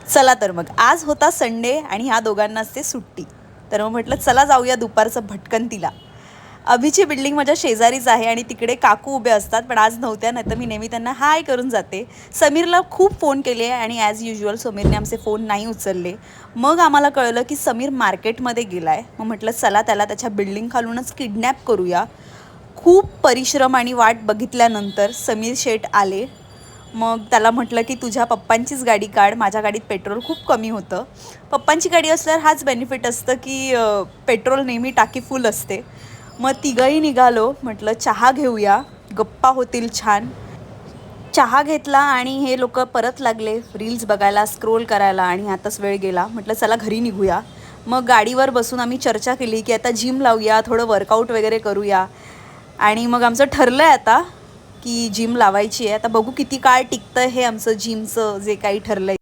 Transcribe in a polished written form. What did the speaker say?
चला तर मग आज होता संडे आणि ह्या दोघांना असते सुट्टी. तर मग म्हटलं चला जाऊया दुपारचं भटकंतीला. अभिची बिल्डिंग माझ्या शेजारीच आहे आणि तिकडे काकू उभे असतात, पण आज नव्हत्या, नाही तर मी नेहमी त्यांना हाय करून जाते. समीरला खूप फोन केले आणि ॲज युजल समीरने आमचे फोन नाही उचलले. मग आम्हाला कळलं की समीर मार्केटमध्ये गेला आहे. मग म्हटलं चला त्याला त्याच्या बिल्डिंग खालूनच किडनॅप करूया. खूप परिश्रम आणि वाट बघितल्यानंतर समीर शेठ आले. मग त्याला म्हटलं की तुझ्या पप्पांचीच गाडी काढ, माझ्या गाडीत पेट्रोल खूप कमी होतं. पप्पांची गाडी असल्यावर हाच बेनिफिट असतं की पेट्रोल नेहमी टाकी फुल असते. मग तिघंही निघालो. म्हटलं चहा घेऊया, गप्पा होतील छान. चहा घेतला आणि हे लोक परत लागले रील्स बघायला, स्क्रोल करायला आणि आताच वेळ गेला. म्हटलं चला घरी निघूया. मग गाडीवर बसून आम्ही चर्चा केली की आता जिम लावूया, थोडं वर्कआउट वगैरे करूया. आणि मग आमचं ठरलं आहे आता की जिम लावायची आहे. आता बघू किती काळ टिकतं हे आमचं जिमचं जे काही ठरलं आहे.